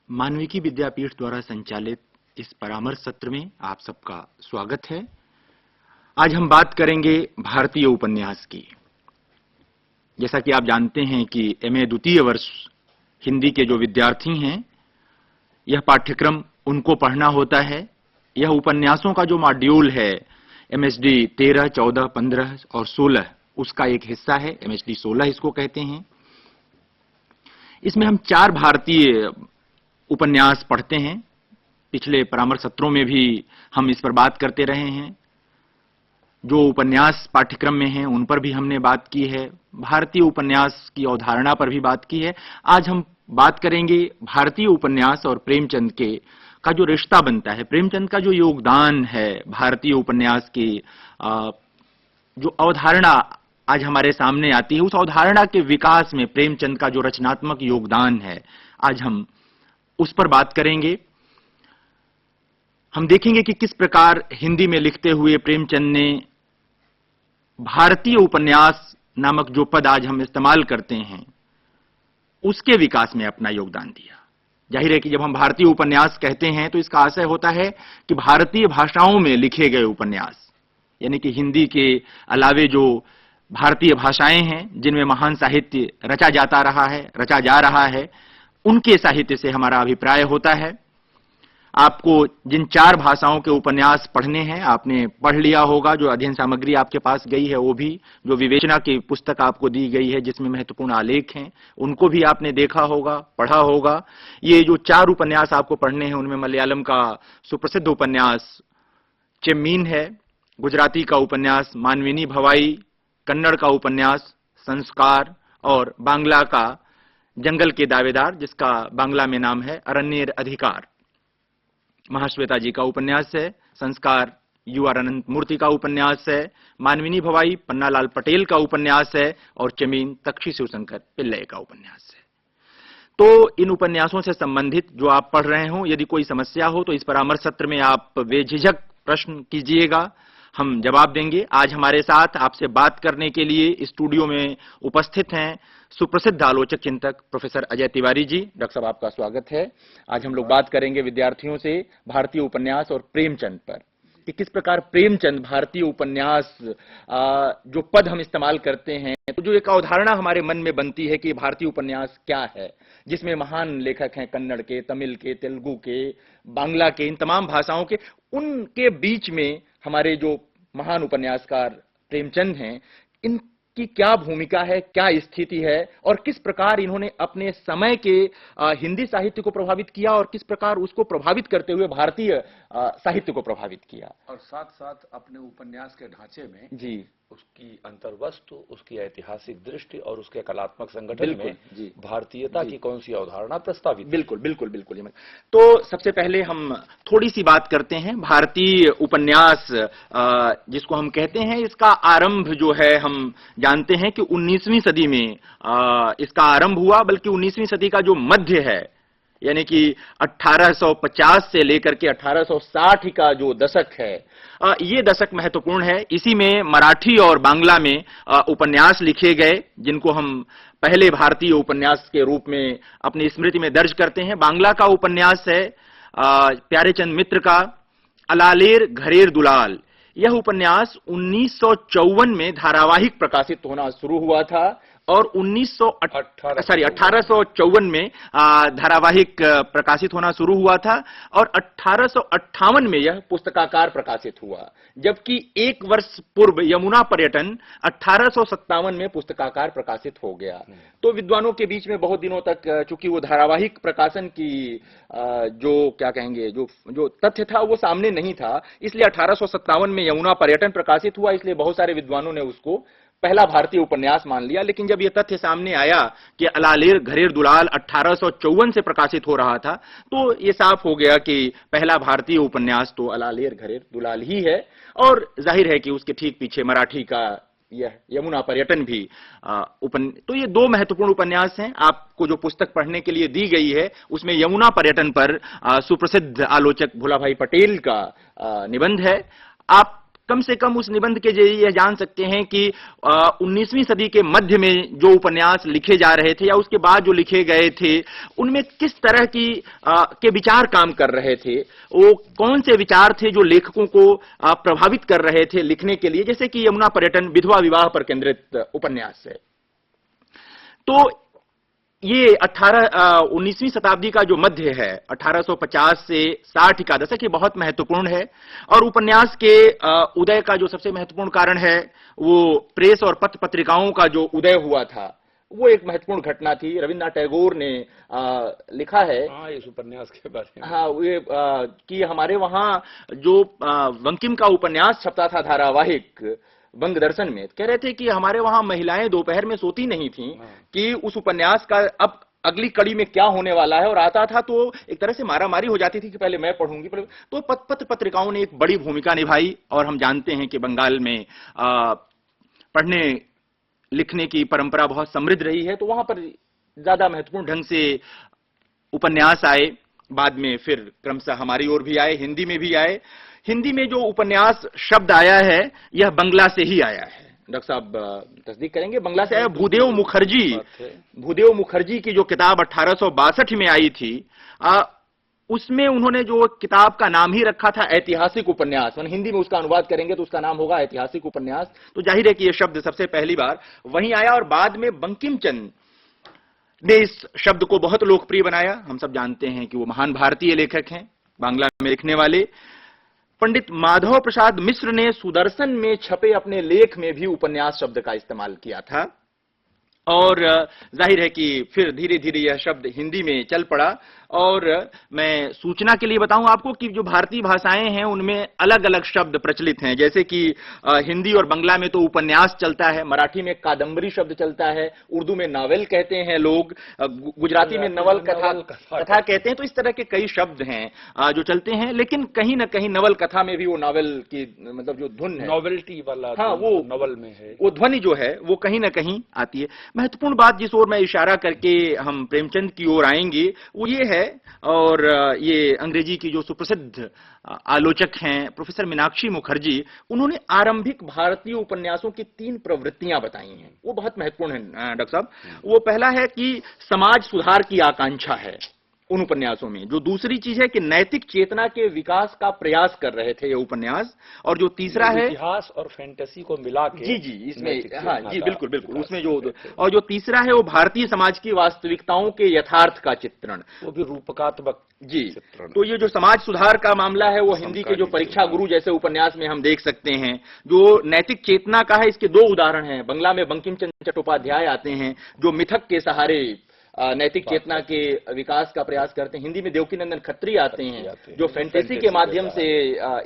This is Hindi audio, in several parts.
मानविकी विद्यापीठ द्वारा संचालित इस परामर्श सत्र में आप सबका स्वागत है। आज हम बात करेंगे भारतीय उपन्यास की। जैसा कि आप जानते हैं कि एमए द्वितीय वर्ष हिंदी के जो विद्यार्थी हैं, यह पाठ्यक्रम उनको पढ़ना होता है। यह उपन्यासों का जो मॉड्यूल है एमएसडी 13, 14, 15 और 16 उसका एक हिस्सा है। एमएसडी 16 इसको कहते हैं। इसमें हम 4 भारतीय उपन्यास पढ़ते हैं। पिछले परामर्श सत्रों में भी हम इस पर बात करते रहे हैं। जो उपन्यास पाठ्यक्रम में हैं उन पर भी हमने बात की है। भारतीय उपन्यास की अवधारणा पर भी बात की है। आज हम बात करेंगे भारतीय उपन्यास और प्रेमचंद के का जो रिश्ता बनता है, प्रेमचंद का जो योगदान है भारतीय उपन्यास की जो अवधारणा आज हमारे सामने आती है, उस अवधारणा के विकास में प्रेमचंद का जो रचनात्मक योगदान है, आज हम उस पर बात करेंगे। हम देखेंगे कि किस प्रकार हिंदी में लिखते हुए प्रेमचंद ने भारतीय उपन्यास नामक जो पद आज हम इस्तेमाल करते हैं उसके विकास में अपना योगदान दिया। जाहिर है कि जब हम भारतीय उपन्यास कहते हैं तो इसका आशय होता है कि भारतीय भाषाओं में लिखे गए उपन्यास, यानी कि हिंदी के अलावे जो भारतीय भाषाएं हैं जिनमें महान साहित्य रचा जा रहा है, उनके साहित्य से हमारा अभिप्राय होता है। आपको जिन 4 भाषाओं के उपन्यास पढ़ने हैं आपने पढ़ लिया होगा। जो अध्ययन सामग्री आपके पास गई है वो भी, जो विवेचना की पुस्तक आपको दी गई है जिसमें महत्वपूर्ण आलेख हैं, उनको भी आपने देखा होगा, पढ़ा होगा। ये जो 4 उपन्यास आपको पढ़ने हैं उनमें मलयालम का सुप्रसिद्ध उपन्यास चेम्मीन है, गुजराती का उपन्यास मानविनी भवाई, कन्नड़ का उपन्यास संस्कार और बांग्ला का जंगल के दावेदार, जिसका बांग्ला में नाम है अरण्येर अधिकार। महाश्वेता जी का उपन्यास है संस्कार, UR अनंत मूर्ति का उपन्यास है, मानविनी भवाई पन्नालाल पटेल का उपन्यास है और चेम्मीन तक्षी शिवशंकर पिल्लई का उपन्यास है। तो इन उपन्यासों से संबंधित जो आप पढ़ रहे हो, यदि कोई समस्या हो तो इस परामर्श सत्र में आप बेझिझक प्रश्न कीजिएगा, हम जवाब देंगे। आज हमारे साथ आपसे बात करने के लिए स्टूडियो में उपस्थित हैं सुप्रसिद्ध आलोचक चिंतक प्रोफेसर अजय तिवारी जी। डॉक्टर साहब आपका स्वागत है। आज हम लोग बात करेंगे विद्यार्थियों से भारतीय उपन्यास और प्रेमचंद पर, कि किस प्रकार प्रेमचंद भारतीय उपन्यास जो पद हम इस्तेमाल करते हैं, तो जो एक अवधारणा हमारे मन में बनती है कि भारतीय उपन्यास क्या है, जिसमें महान लेखक हैं कन्नड़ के, तमिल के, तेलुगु के, बांग्ला के, इन तमाम भाषाओं के, उनके बीच में हमारे जो महान उपन्यासकार प्रेमचंद हैं, इनकी क्या भूमिका है, क्या स्थिति है और किस प्रकार इन्होंने अपने समय के हिंदी साहित्य को प्रभावित किया और किस प्रकार उसको प्रभावित करते हुए भारतीय साहित्य को प्रभावित किया, और साथ साथ अपने उपन्यास के ढांचे में जी उसकी अंतर्वस्तु, उसकी ऐतिहासिक दृष्टि और उसके कलात्मक संगठन में भारतीयता की कौन सी अवधारणा प्रस्तावित। बिल्कुल बिल्कुल बिल्कुल। तो सबसे पहले हम थोड़ी सी बात करते हैं भारतीय उपन्यास जिसको हम कहते हैं, इसका आरंभ जो है हम जानते हैं कि 19वीं सदी में इसका आरंभ हुआ, बल्कि 19वीं सदी का जो मध्य है, यानी कि 1850 से लेकर के 1860 का जो दशक है, ये दशक महत्वपूर्ण है। इसी में मराठी और बांग्ला में उपन्यास लिखे गए, जिनको हम पहले भारतीय उपन्यास के रूप में अपनी स्मृति में दर्ज करते हैं। बांग्ला का उपन्यास है प्यारेचंद मित्र का अलालेर घरेर दुलाल। यह उपन्यास 1954 में धारावाहिक प्रकाशित होना शुरू हुआ था और 1854 में धारावाहिक प्रकाशित होना शुरू हुआ था और 1858 में यह पुस्तकाकार प्रकाशित हुआ, जबकि 1 वर्ष पूर्व यमुना पर्यटन 1857 में पुस्तकाकार प्रकाशित हो गया। तो विद्वानों के बीच में बहुत दिनों तक, चूंकि वो धारावाहिक प्रकाशन की जो क्या कहेंगे जो तथ्य था वो सामने नहीं था, इसलिए 1857 में यमुना पर्यटन प्रकाशित हुआ, इसलिए बहुत सारे विद्वानों ने उसको पहला भारतीय उपन्यास मान लिया। लेकिन जब यह तथ्य सामने आया कि अलालेर घरेर दुलाल 1854 से प्रकाशित हो रहा था, तो यह साफ हो गया कि पहला भारतीय उपन्यास तो अलालेर घरेर दुलाल ही है। और जाहिर है कि उसके ठीक पीछे मराठी का यह यमुना पर्यटन भी तो ये 2 महत्वपूर्ण उपन्यास हैं। आपको जो पुस्तक पढ़ने के लिए दी गई है उसमें यमुना पर्यटन पर सुप्रसिद्ध आलोचक भोलाभाई पटेल का निबंध है। आप कम से कम उस निबंध के जरिए यह जान सकते हैं कि 19वीं सदी के मध्य में जो उपन्यास लिखे जा रहे थे या उसके बाद जो लिखे गए थे, उनमें किस तरह के विचार काम कर रहे थे, वो कौन से विचार थे जो लेखकों को प्रभावित कर रहे थे लिखने के लिए। जैसे कि यमुना पर्यटन विधवा विवाह पर केंद्रित उपन्यास है, तो ये 19वीं शताब्दी का जो मध्य है, 1850 से 60 का दशक, ये बहुत महत्वपूर्ण है। और उपन्यास के उदय का जो सबसे महत्वपूर्ण कारण है, वो प्रेस और पत्र पत्रिकाओं का जो उदय हुआ था, वो एक महत्वपूर्ण घटना थी। रविन्द्रनाथ टैगोर ने लिखा है इस उपन्यास के बारे में, ये कि हमारे वहां जो बंकिम का उपन्यास छपता था धारावाहिक बंग दर्शन में, कह रहे थे कि हमारे वहां महिलाएं दोपहर में सोती नहीं थीं कि उस उपन्यास का अब अगली कड़ी में क्या होने वाला है, और आता था तो एक तरह से मारामारी हो जाती थी कि पहले मैं पढ़ूंगी। तो पत्र पत्रिकाओं ने एक बड़ी भूमिका निभाई, और हम जानते हैं कि बंगाल में पढ़ने लिखने की परंपरा बहुत समृद्ध रही है, तो वहां पर ज्यादा महत्वपूर्ण ढंग से उपन्यास आए। बाद में फिर क्रमशः हमारी ओर भी आए, हिंदी में भी आए। हिंदी में जो उपन्यास शब्द आया है, यह बंगला से ही आया है। डॉक्टर साहब तस्दीक करेंगे, बंगला से आया। भूदेव मुखर्जी की जो किताब 1862 में आई थी, उसमें उन्होंने जो किताब का नाम ही रखा था ऐतिहासिक उपन्यास, हिंदी में उसका अनुवाद करेंगे तो उसका नाम होगा ऐतिहासिक उपन्यास। तो जाहिर है कि यह शब्द सबसे पहली बार वहीं आया, और बाद में बंकिम चंद्र ने इस शब्द को बहुत लोकप्रिय बनाया। हम सब जानते हैं कि वो महान भारतीय लेखक हैं, बांग्ला में लिखने वाले। पंडित माधव प्रसाद मिश्र ने सुदर्शन में छपे अपने लेख में भी उपन्यास शब्द का इस्तेमाल किया था, और जाहिर है कि फिर धीरे धीरे यह शब्द हिंदी में चल पड़ा। और मैं सूचना के लिए बताऊं आपको कि जो भारतीय भाषाएं हैं उनमें अलग अलग शब्द प्रचलित हैं। जैसे कि हिंदी और बंगला में तो उपन्यास चलता है, मराठी में कादंबरी शब्द चलता है, उर्दू में नावल कहते हैं लोग, गुजराती में नवल कथा कहते हैं। तो इस तरह के कई शब्द हैं जो चलते हैं, लेकिन कहीं ना कहीं नवल कथा में भी वो नावल की मतलब जो धुन है, नॉवेल्टी वाला, हाँ, वो नवल में है, वो ध्वनि जो है वो कहीं ना कहीं आती है। महत्वपूर्ण बात जिस ओर मैं इशारा करके हम प्रेमचंद की ओर आएंगे वो ये है, और ये अंग्रेजी की जो सुप्रसिद्ध आलोचक हैं प्रोफेसर मीनाक्षी मुखर्जी, उन्होंने आरंभिक भारतीय उपन्यासों की 3 प्रवृत्तियां बताई हैं, वो बहुत महत्वपूर्ण है डॉक्टर साहब। वो पहला है कि समाज सुधार की आकांक्षा है उन उपन्यासों में। जो दूसरी चीज है कि नैतिक चेतना के विकास का प्रयास कर रहे थे ये उपन्यास। और जो तीसरा है इतिहास और फैंटेसी को मिला के, जी इसमें, हाँ जी बिल्कुल बिल्कुल, उसमें जो, और जो तीसरा है वो भारतीय समाज की वास्तविकताओं के यथार्थ का चित्रण, वो भी रूपकात्मक जी। तो ये जो समाज सुधार का मामला है वो हिंदी के जो परीक्षा गुरु जैसे उपन्यास में हम देख सकते हैं। जो नैतिक चेतना का है, इसके 2 उदाहरण हैं। बंगला में बंकिम चंद्र चट्टोपाध्याय आते हैं जो मिथक के सहारे नैतिक चेतना के विकास का प्रयास करते हैं। हिंदी में देवकीनंदन खत्री आते हैं जो फैंटेसी के माध्यम से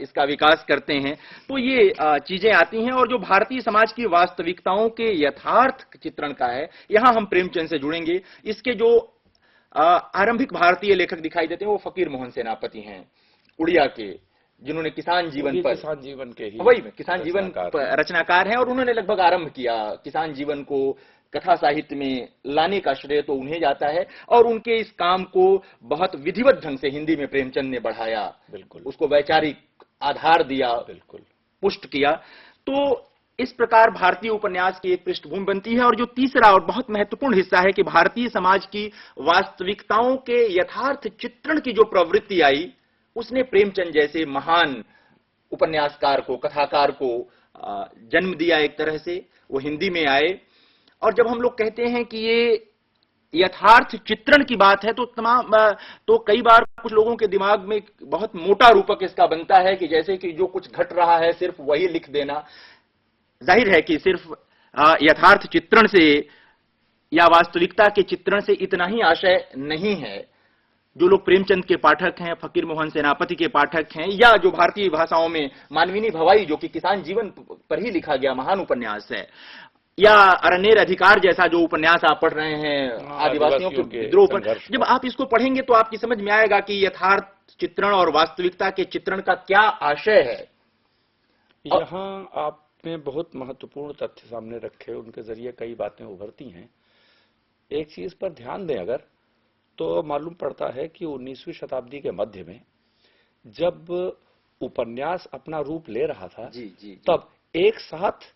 इसका विकास करते हैं। तो ये चीजें आती हैं, और जो भारतीय समाज की वास्तविकताओं के यथार्थ चित्रण का है, यहां हम प्रेमचंद से जुड़ेंगे। इसके जो आरंभिक भारतीय लेखक दिखाई देते हैं वो फकीर मोहन सेनापति हैं उड़िया के, जिन्होंने किसान जीवन पर, किसान जीवन के ही वही किसान जीवन रचनाकार हैं, और उन्होंने लगभग आरंभ किया किसान जीवन को कथा साहित्य में लाने का श्रेय तो उन्हें जाता है। और उनके इस काम को बहुत विधिवत ढंग से हिंदी में प्रेमचंद ने बढ़ाया, बिल्कुल उसको वैचारिक आधार दिया, बिल्कुल पुष्ट किया। तो इस प्रकार भारतीय उपन्यास की एक पृष्ठभूमि बनती है। और जो तीसरा और बहुत महत्वपूर्ण हिस्सा है कि भारतीय समाज की वास्तविकताओं के यथार्थ चित्रण की जो प्रवृत्ति आई, उसने प्रेमचंद जैसे महान उपन्यासकार को, कथाकार को जन्म दिया। एक तरह से वो हिंदी में आए। और जब हम लोग कहते हैं कि ये यथार्थ चित्रण की बात है, तो कई बार कुछ लोगों के दिमाग में बहुत मोटा रूपक इसका बनता है कि जैसे कि जो कुछ घट रहा है सिर्फ वही लिख देना। जाहिर है कि सिर्फ यथार्थ चित्रण से या वास्तविकता के चित्रण से इतना ही आशय नहीं है। जो लोग प्रेमचंद के पाठक हैं, फकीर मोहन सेनापति के पाठक हैं, या जो भारतीय भाषाओं में मानवीनी भवाई जो कि किसान जीवन पर ही लिखा गया महान उपन्यास है, या अरण्येर अधिकार जैसा जो उपन्यास आप पढ़ रहे हैं आदिवासियों के विद्रोह पर, जब आप इसको पढ़ेंगे तो आपकी समझ में आएगा कि यथार्थ चित्रण और वास्तविकता के चित्रण का क्या आशय है। यहां आपने बहुत महत्वपूर्ण तथ्य सामने रखे, उनके जरिए कई बातें उभरती हैं। एक चीज पर ध्यान दें अगर, तो मालूम पड़ता है कि 19वीं शताब्दी के मध्य में जब उपन्यास अपना रूप ले रहा था, जी जी जी। तब एक साथ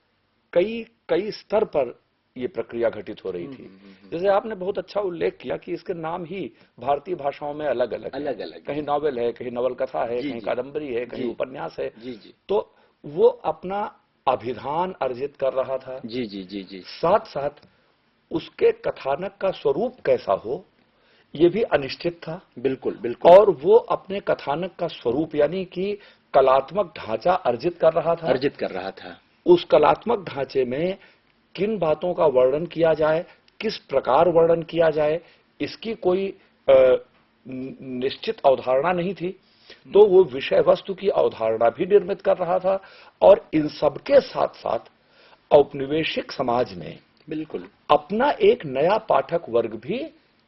कई कई स्तर पर ये प्रक्रिया घटित हो रही थी। जैसे आपने बहुत अच्छा उल्लेख किया कि इसके नाम ही भारतीय भाषाओं में अलग अलग हैं। अलग अलग कहीं नॉवेल है, कहीं नवल कथा है, जी कहीं जी कादम्बरी है, कहीं जी उपन्यास है। जी जी तो वो अपना अभिधान अर्जित कर रहा था, जी जी जी जी साथ साथ उसके कथानक का स्वरूप कैसा हो ये भी अनिश्चित था। बिल्कुल बिल्कुल और वो अपने कथानक का स्वरूप यानी कि कलात्मक ढांचा अर्जित कर रहा था। अर्जित कर रहा था। उस कलात्मक ढांचे में किन बातों का वर्णन किया जाए, किस प्रकार वर्णन किया जाए, इसकी कोई निश्चित अवधारणा नहीं थी। तो वो विषय वस्तु की अवधारणा भी निर्मित कर रहा था और इन सबके साथ साथ औपनिवेशिक समाज में बिल्कुल अपना एक नया पाठक वर्ग भी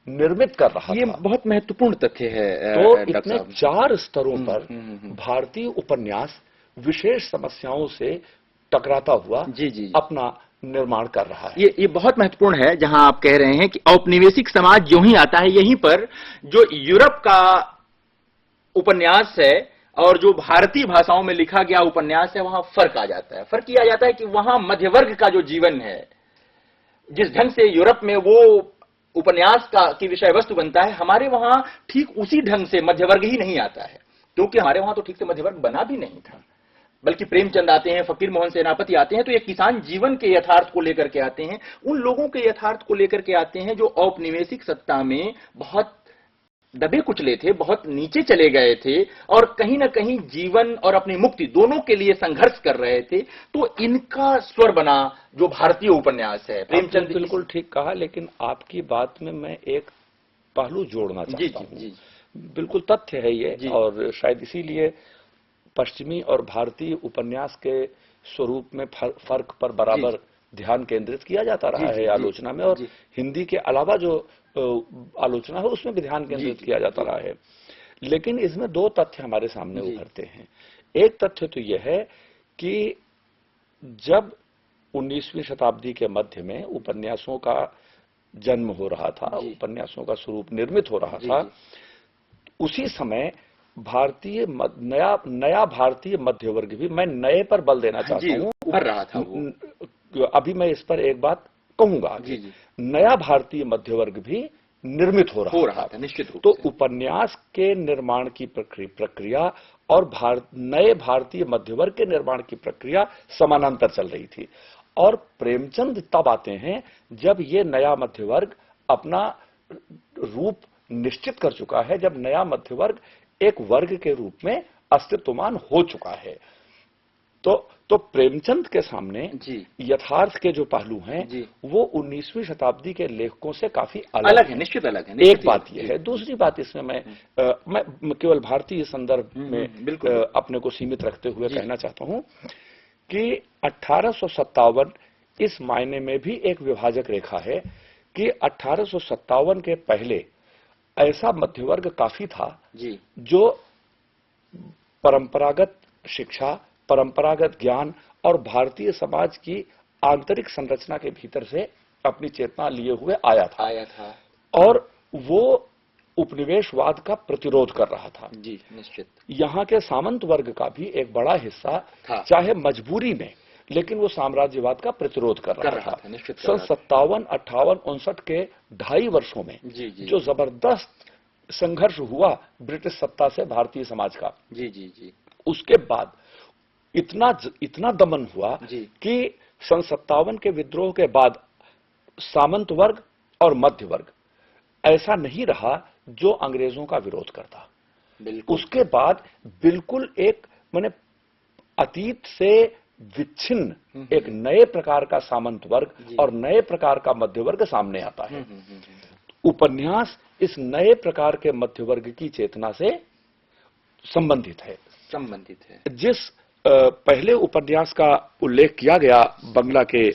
निर्मित कर रहा ये था। बहुत महत्वपूर्ण तथ्य है तो डॉक्टर इतने साहब। 4 स्तरों पर हम्म। भारतीय उपन्यास विशेष समस्याओं से टकराता हुआ जी जी जी। अपना निर्माण कर रहा है। ये बहुत महत्वपूर्ण है जहां आप कह रहे हैं कि औपनिवेशिक समाज जो ही आता है, यहीं पर जो यूरोप का उपन्यास है और जो भारतीय भाषाओं में लिखा गया उपन्यास है, वहां फर्क आ जाता है। फर्क किया जाता है कि वहां मध्यवर्ग का जो जीवन है, जिस ढंग से यूरोप में वो उपन्यास की विषय वस्तु बनता है, हमारे वहां ठीक उसी ढंग से मध्यवर्ग ही नहीं आता है, क्योंकि हमारे वहां तो ठीक से मध्यवर्ग बना भी नहीं था। बल्कि प्रेमचंद आते हैं, फकीर मोहन सेनापति आते हैं, तो ये किसान जीवन के यथार्थ को लेकर के आते हैं, उन लोगों के यथार्थ को लेकर के आते हैं जो औपनिवेशिक सत्ता में बहुत दबे कुचले थे, बहुत नीचे चले गए थे और कहीं ना कहीं जीवन और अपनी मुक्ति दोनों के लिए संघर्ष कर रहे थे। तो इनका स्वर बना जो भारतीय उपन्यास है। प्रेमचंद बिल्कुल ठीक कहा, लेकिन आपकी बात में मैं एक पहलू जोड़ना चाहता हूं। जी बिल्कुल तथ्य है ये, और शायद इसीलिए पश्चिमी और भारतीय उपन्यास के स्वरूप में फर्क पर बराबर ध्यान केंद्रित किया जाता रहा है आलोचना में, और हिंदी के अलावा जो आलोचना है उसमें भी ध्यान केंद्रित किया जाता रहा है। लेकिन इसमें 2 तथ्य हमारे सामने उभरते हैं। एक तथ्य तो यह है कि जब 19वीं शताब्दी के मध्य में उपन्यासों का जन्म हो रहा था, उपन्यासों का स्वरूप निर्मित हो रहा था, उसी समय नया भारतीय मध्यवर्ग भी, मैं नए पर बल देना चाहता हूं, उभर रहा था वो। अभी मैं इस पर एक बात कहूंगा। नया भारतीय मध्यवर्ग भी निर्मित हो रहा था निश्चित रूप तो से। उपन्यास के निर्माण की प्रक्रिया और नए भारतीय मध्यवर्ग के निर्माण की प्रक्रिया समानांतर चल रही थी। और प्रेमचंद तब आते हैं जब ये नया मध्यवर्ग अपना रूप निश्चित कर चुका है, जब नया मध्यवर्ग एक वर्ग के रूप में अस्तित्वमान हो चुका है। तो प्रेमचंद के सामने यथार्थ के जो पहलू हैं वो 19वीं शताब्दी के लेखकों से काफी अलग है, निश्चित अलग है। एक बात यह है। दूसरी बात इसमें मैं केवल भारतीय संदर्भ में अपने को सीमित रखते हुए कहना चाहता हूं कि 1857 इस मायने में भी एक विभाजक रेखा है कि 1857 के पहले ऐसा मध्यवर्ग काफी था जो परंपरागत शिक्षा, परंपरागत ज्ञान और भारतीय समाज की आंतरिक संरचना के भीतर से अपनी चेतना लिए हुए आया था और वो उपनिवेशवाद का प्रतिरोध कर रहा था। निश्चित। यहाँ के सामंत वर्ग का भी एक बड़ा हिस्सा चाहे मजबूरी में, लेकिन वो साम्राज्यवाद का प्रतिरोध कर रहा था। सन 57, 58, 59 के 2.5 वर्षों में जो जबरदस्त संघर्ष हुआ ब्रिटिश सत्ता से भारतीय समाज का, उसके बाद इतना दमन हुआ कि सन 57 के विद्रोह के बाद सामंत वर्ग और मध्य वर्ग ऐसा नहीं रहा जो अंग्रेजों का विरोध करता। उसके बाद बिल्कुल एक माने अतीत से विच्छिन्न एक नए प्रकार का सामंत वर्ग और नए प्रकार का मध्य वर्ग सामने आता है। उपन्यास इस नए प्रकार के मध्य वर्ग की चेतना से संबंधित है। जिस पहले उपन्यास का उल्लेख किया गया बंगला के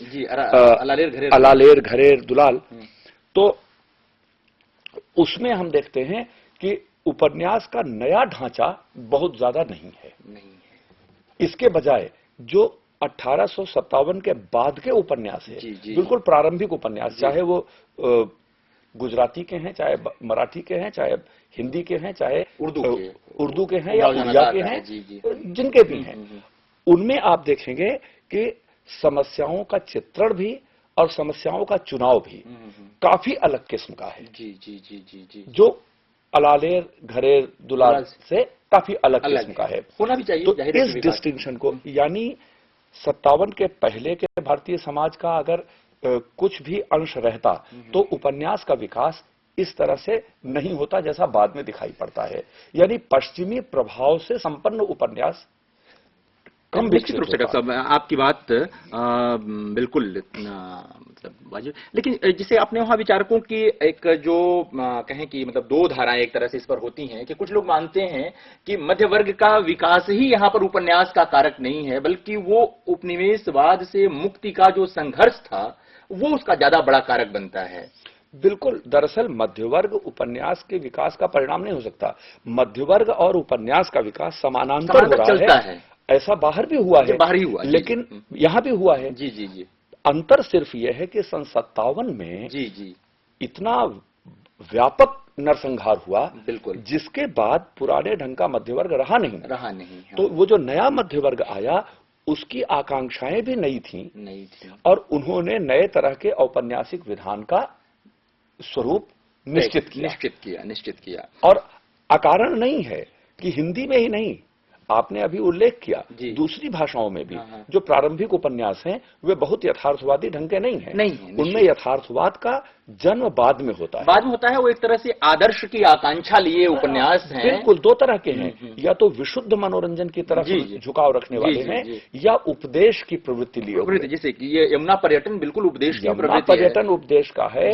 अलालेर घरेर दुलाल, तो उसमें हम देखते हैं कि उपन्यास का नया ढांचा बहुत ज्यादा नहीं है। इसके बजाय जो 1857 के बाद के उपन्यास है, बिल्कुल प्रारंभिक उपन्यास, चाहे वो गुजराती के हैं, चाहे मराठी के हैं, चाहे हिंदी के हैं, चाहे उर्दू के हैं या उड़िया के हैं, जिनके भी हैं, उनमें आप देखेंगे कि समस्याओं का चित्रण भी और समस्याओं का चुनाव भी काफी अलग किस्म का है। जी जी जी जी जी, जो अलालेर, घरेर, दुलार से काफी अलग किस्म का है, होना भी चाहिए। तो इस डिस्टिंक्शन को, यानी 57 के पहले के भारतीय समाज का अगर कुछ भी अंश रहता तो उपन्यास का विकास इस तरह से नहीं होता जैसा बाद में दिखाई पड़ता है। यानी पश्चिमी प्रभाव से संपन्न उपन्यास कम निश्चित रूप से डॉक्टर साहब आपकी बात बिल्कुल मतलब वाजिब, लेकिन जिसे अपने वहां विचारकों की एक जो कहें कि मतलब दो धाराएं एक तरह से इस पर होती हैं कि कुछ लोग मानते हैं कि मध्य वर्ग का विकास ही यहां पर उपन्यास का कारक नहीं है, बल्कि वो उपनिवेशवाद से मुक्ति का जो संघर्ष था वो उसका ज्यादा बड़ा कारक बनता है। बिल्कुल, दरअसल मध्यवर्ग उपन्यास के विकास का परिणाम नहीं हो सकता। मध्यवर्ग और उपन्यास का विकास समानांतर हो रहा है। ऐसा बाहर भी हुआ है, बाहर ही हुआ, लेकिन यहां भी हुआ है। जी जी जी, अंतर सिर्फ यह है कि सन 57 में जी जी इतना व्यापक नरसंहार हुआ, बिल्कुल, जिसके बाद पुराने ढंग का मध्यवर्ग रहा नहीं। हाँ। तो वो जो नया मध्यवर्ग आया उसकी आकांक्षाएं भी नई थी और उन्होंने नए तरह के औपन्यासिक विधान का स्वरूप निश्चित किया। और अकारण नहीं है कि हिंदी में ही नहीं, आपने अभी उल्लेख किया दूसरी भाषाओं में भी जो प्रारंभिक उपन्यास हैं वे बहुत यथार्थवादी ढंग के नहीं हैं। उनमें यथार्थवाद का जन्म बाद में होता है। वो एक तरह से आदर्श की आकांक्षा लिए उपन्यास हैं। बिल्कुल, दो तरह के हैं, या तो विशुद्ध मनोरंजन की तरफ झुकाव रखने वाले हैं या उपदेश की प्रवृत्ति लिए, जैसे कि ये यमुना पर्यटन बिल्कुल उपदेश की प्रवृत्ति है। पर्यटन उपदेश का है।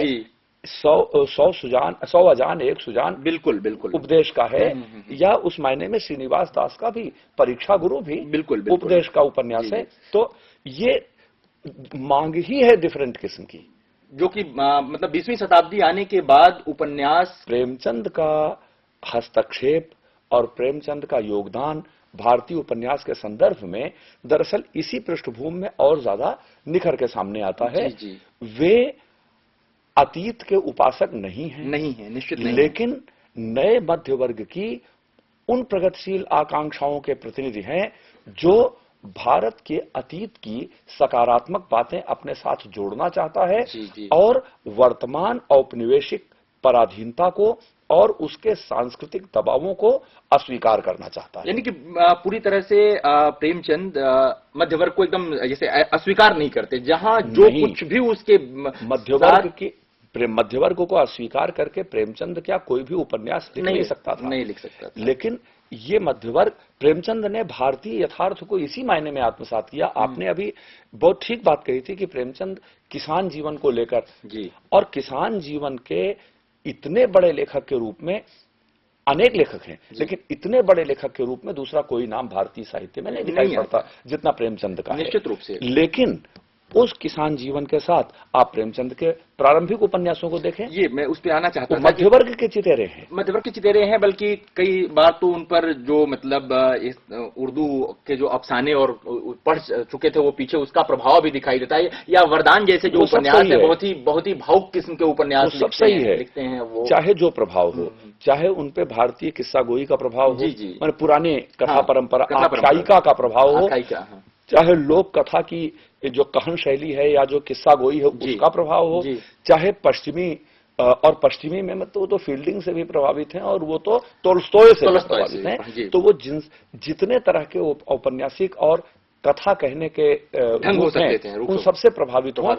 100 अजान 1 सुजान बिल्कुल उपदेश का है। या उस मायने में श्रीनिवास दास का भी परीक्षा गुरु भी बिल्कुल उपदेश का उपन्यास है। तो ये मांग ही है डिफरेंट किस्म की, जो कि मतलब 20वीं शताब्दी आने के बाद उपन्यास, प्रेमचंद का हस्तक्षेप और प्रेमचंद का योगदान भारतीय उपन्यास के संदर्भ में दरअसल इसी पृष्ठभूमि में और ज्यादा निखर के सामने आता है। वे अतीत के उपासक नहीं है, निश्चित नहीं, लेकिन नए मध्य वर्ग की उन प्रगतिशील आकांक्षाओं के प्रतिनिधि हैं जो भारत के अतीत की सकारात्मक बातें अपने साथ जोड़ना चाहता है और वर्तमान औपनिवेशिक पराधीनता को और उसके सांस्कृतिक दबावों को अस्वीकार करना चाहता है। यानी कि पूरी तरह से प्रेमचंद मध्यवर्ग को एकदम जैसे अस्वीकार नहीं करते, जहां जो कुछ भी उसके मध्यवर्ग को अस्वीकार करके प्रेमचंद क्या कोई भी उपन्यास लिख नहीं सकता था। लेकिन ये मध्यवर्ग, प्रेमचंद ने भारतीय यथार्थ को इसी मायने में आत्मसात किया। आपने अभी बहुत ठीक बात कही थी कि प्रेमचंद किसान जीवन को लेकर, और किसान जीवन के इतने बड़े लेखक के रूप में अनेक लेखक हैं, लेकिन इतने बड़े लेखक के रूप में दूसरा कोई नाम भारतीय साहित्य में नहीं दिखाई पड़ता जितना प्रेमचंद का है। निश्चित रूप से। लेकिन उस किसान जीवन के साथ आप प्रेमचंद के प्रारंभिक उपन्यासों को देखें, ये मैं उस पे आना चाहता था। मध्यवर्ग के चितेरे हैं, बल्कि कई बार तो उन पर जो मतलब उर्दू के जो अफसाने और पढ़ चुके थे वो पीछे उसका प्रभाव भी दिखाई देता है। या वरदान जैसे जो उपन्यास है बहुत ही भावुक किस्म के उपन्यास सब सही है, लिखते हैं वो, चाहे जो प्रभाव हो, चाहे उन पे भारतीय किस्सा गोई का प्रभाव हो, मतलब पुराने कथा परंपरा आख्यायिका का प्रभाव हो, चाहे लोक कथा की जो कहान शैली है या जो किस्सा गोई है उसका प्रभाव हो, चाहे पश्चिमी में मतलब वो तो फील्डिंग से भी प्रभावित हैं और वो तो तोल्स्टॉय से प्रभावित हैं। तो वो जितने तरह के औपन्यासिक और कथा कहने के ढंग हैं उन सबसे प्रभावित हो,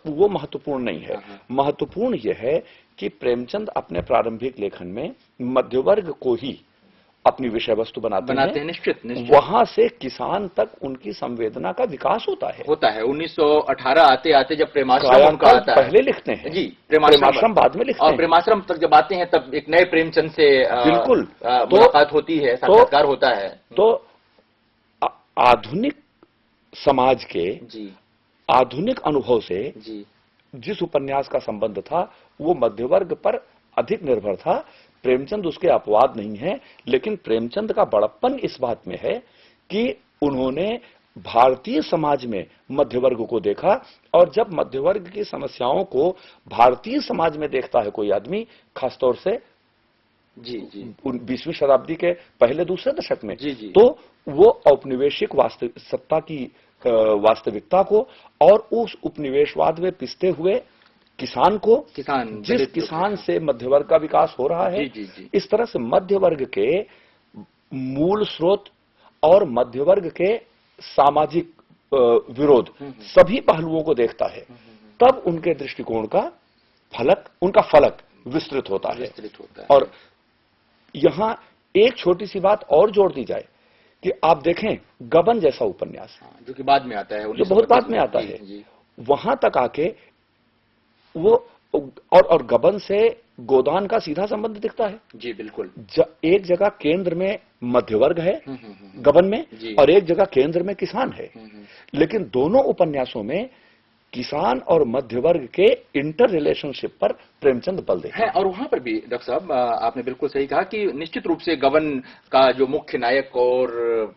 वो महत्वपूर्ण नहीं है। महत्वपूर्ण यह है कि प्रेमचंद अपने प्रारंभिक लेखन में मध्यवर्ग को ही अपनी विषय वस्तु बनाते हैं। निश्चित। वहां से किसान तक उनकी संवेदना का विकास होता है। 1918 आते आते जब प्रेमाश्रम का आता है, पहले लिखते हैं प्रेमाश्रम बाद में लिखते हैं, और प्रेमाश्रम तक जब आते हैं तब एक नए प्रेमचंद से बिल्कुल मुलाकात होती है, साक्षात्कार होता है। तो आधुनिक समाज के आधुनिक अनुभव से जिस उपन्यास का संबंध था वो मध्यवर्ग पर अधिक निर्भर था। प्रेमचंद उसके अपवाद नहीं है, लेकिन प्रेमचंद का बड़प्पन इस बात में है कि उन्होंने भारतीय समाज में मध्य वर्ग को देखा, और जब मध्य वर्ग की समस्याओं को भारतीय समाज में देखता है कोई आदमी, खासतौर से जी जी 20वीं शताब्दी के पहले दूसरे दशक में, जी जी, तो वो औपनिवेशिक सत्ता की वास्तविकता को और उस उपनिवेशवाद में पिसते हुए किसान को, जिस किसान से मध्य वर्ग का विकास हो रहा है, जी जी, इस तरह से मध्य वर्ग के मूल स्रोत और मध्य वर्ग के सामाजिक विरोध सभी पहलुओं को देखता है, तब उनके दृष्टिकोण का उनका फलक विस्तृत होता है। और यहां एक छोटी सी बात और जोड़ दी जाए कि आप देखें गबन जैसा उपन्यास, जो कि बाद में आता है, जो बहुत बाद में आता है, वहां तक आके वो और गबन से गोदान का सीधा संबंध दिखता है। जी बिल्कुल। एक जगह केंद्र में मध्य वर्ग है गबन में, और एक जगह केंद्र में किसान है, लेकिन दोनों उपन्यासों में किसान और मध्य वर्ग के इंटर रिलेशनशिप पर प्रेमचंद बल देते हैं। और वहां पर भी डॉक्टर साहब आपने बिल्कुल सही कहा कि निश्चित रूप से गबन का जो मुख्य नायक और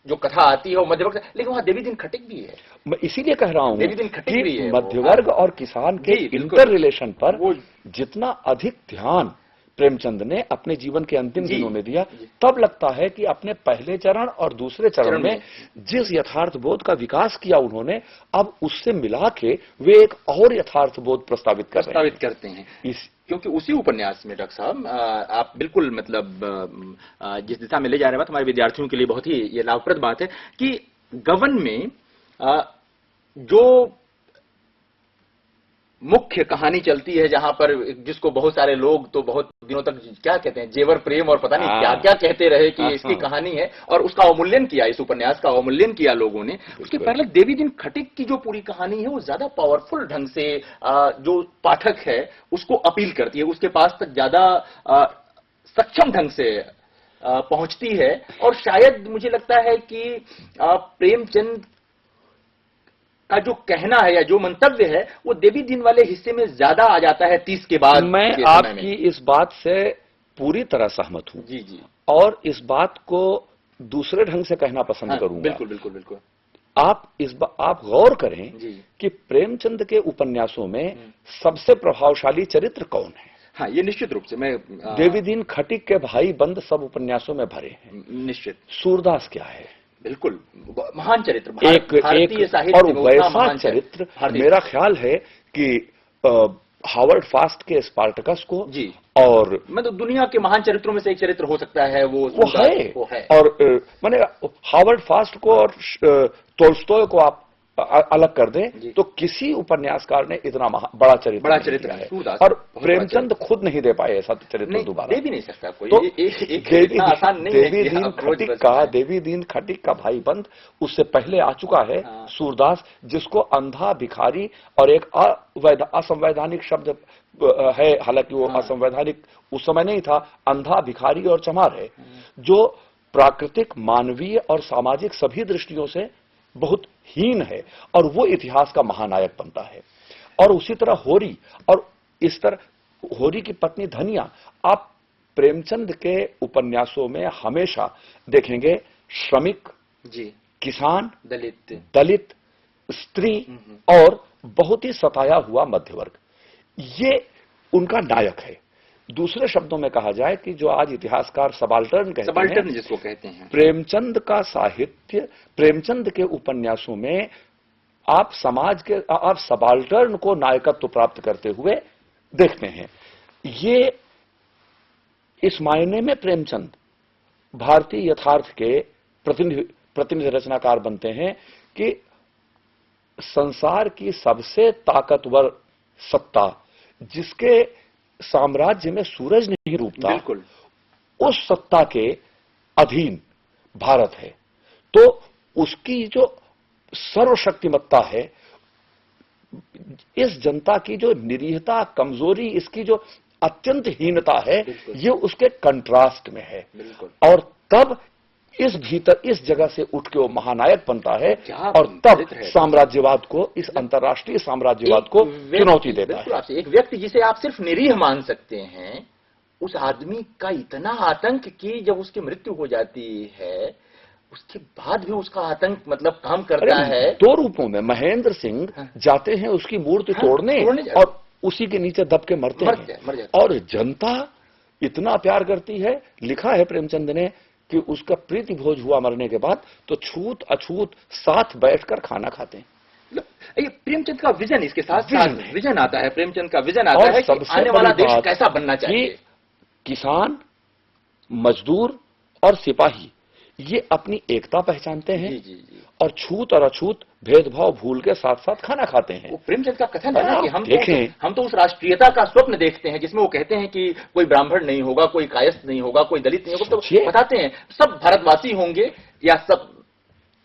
जो कथा आती है वो मध्य वर्ग, लेकिन वहां देवी दिन खटिक भी है। मैं इसीलिए कह रहा हूं कि मध्य वर्ग और किसान के इंटर रिलेशन पर वो जितना अधिक ध्यान प्रेमचंद ने अपने जीवन के अंतिम दिनों में दिया, तब लगता है कि अपने पहले चरण और दूसरे चरण में जिस यथार्थ बोध का विकास किया उन्होंने, अब उससे मिला के वे एक और यथार्थ बोध प्रस्तावित करते हैं। क्योंकि उसी उपन्यास में डॉक्टर साहब आप बिल्कुल मतलब जिस दिशा में ले जा रहे हैं, हमारे विद्यार्थियों के लिए बहुत ही ये लाभप्रद बात है कि गबन में जो मुख्य कहानी चलती है, जहां पर जिसको बहुत सारे लोग तो बहुत दिनों तक क्या कहते हैं, जेवर प्रेम और पता नहीं क्या क्या कहते रहे कि इसकी कहानी है, और उसका अवमूल्यन किया, इस उपन्यास का अवमूल्यन किया लोगों ने। उसके पहले देवी दिन खटिक की जो पूरी कहानी है वो ज्यादा पावरफुल ढंग से जो पाठक है उसको अपील करती है, उसके पास तक ज्यादा सक्षम ढंग से पहुंचती है। और शायद मुझे लगता है कि प्रेमचंद का जो कहना है या जो मंतव्य है वो देवी दिन वाले हिस्से में ज्यादा आ जाता है 30 के बाद। मैं आपकी इस बात से पूरी तरह सहमत हूं। जी जी। और इस बात को दूसरे ढंग से कहना पसंद करूंगा। बिल्कुल बिल्कुल बिल्कुल। आप गौर करें कि प्रेमचंद के उपन्यासों में सबसे प्रभावशाली चरित्र कौन है? हाँ, ये निश्चित रूप से मैं देवी दिन खटिक के भाई बंद सब उपन्यासों में भरे हैं। निश्चित। सूरदास क्या है? बिल्कुल महान चरित्र, भारतीय साहित्य और वैसा चरित्र मेरा ख्याल है कि हावर्ड फास्ट के स्पार्टकस को, जी, और मतलब दुनिया के महान चरित्रों में से एक चरित्र हो सकता है वो है। और मैंने हावर्ड फास्ट को और तोल्स्टॉय को आप अलग कर दें तो किसी उपन्यासकार ने इतना बड़ा चरित्र है, और प्रेमचंद खुद नहीं दे पाए ऐसा चरित्र दोबारा। दे भी नहीं सकता कोई। तो देवी दीन खटिक का भाई बंद उससे पहले आ चुका है सूरदास, जिसको अंधा भिखारी और एक असंवैधानिक शब्द है, हालांकि वो असंवैधानिक उस समय नहीं था, अंधा भिखारी और चमार है, जो प्राकृतिक, मानवीय और सामाजिक सभी दृष्टियों से बहुत हीन है, और वो इतिहास का महानायक बनता है। और उसी तरह होरी, और इस तरह होरी की पत्नी धनिया, आप प्रेमचंद के उपन्यासों में हमेशा देखेंगे श्रमिक, जी, किसान, दलित, स्त्री और बहुत ही सताया हुआ मध्यवर्ग, ये उनका नायक है। दूसरे शब्दों में कहा जाए कि जो आज इतिहासकार सबाल्टर्न जिसको कहते हैं, प्रेमचंद का साहित्य, प्रेमचंद के उपन्यासों में आप सबाल्टर्न को नायकत्व प्राप्त करते हुए देखते हैं। ये इस मायने में प्रेमचंद भारतीय यथार्थ के प्रतिनिधि रचनाकार बनते हैं कि संसार की सबसे ताकतवर सत्ता जिसके साम्राज्य में सूरज नहीं डूबता, बिल्कुल, उस सत्ता के अधीन भारत है, तो उसकी जो सर्वशक्तिमत्ता है, इस जनता की जो निरीहता, कमजोरी, इसकी जो अत्यंत हीनता है, ये उसके कंट्रास्ट में है। और तब इस जगह से उठ के वो महानायक बनता है, और तब साम्राज्यवाद को, इस अंतर्राष्ट्रीय साम्राज्यवाद को चुनौती देता है। एक व्यक्ति जिसे आप सिर्फ निरीह मान सकते हैं, उस आदमी का इतना आतंक कि जब उसकी मृत्यु हो जाती है उसके बाद भी उसका आतंक मतलब काम करता है। दो रूपों में महेंद्र सिंह जाते हैं उसकी मूर्ति तोड़ने और उसी के नीचे दब के मरते हैं। और जनता इतना प्यार करती है, लिखा है प्रेमचंद ने कि उसका प्रीति भोज हुआ मरने के बाद तो छूत अछूत साथ बैठकर खाना खाते हैं। ये प्रेमचंद का विजन, इसके साथ साथ विजन आता है, प्रेमचंद का विजन आता है कि आने वाला देश कैसा बनना चाहिए। किसान, मजदूर और सिपाही ये अपनी एकता पहचानते हैं। जी। और छूत और अछूत भेदभाव भूल के साथ साथ खाना खाते हैं। वो प्रेमचंद का कथन है ना कि हम तो उस राष्ट्रीयता का स्वप्न देखते हैं जिसमें वो कहते हैं कि कोई ब्राह्मण नहीं होगा, कोई कायस्थ नहीं होगा, कोई दलित नहीं होगा, तो बताते हैं सब भारतवासी होंगे या सब।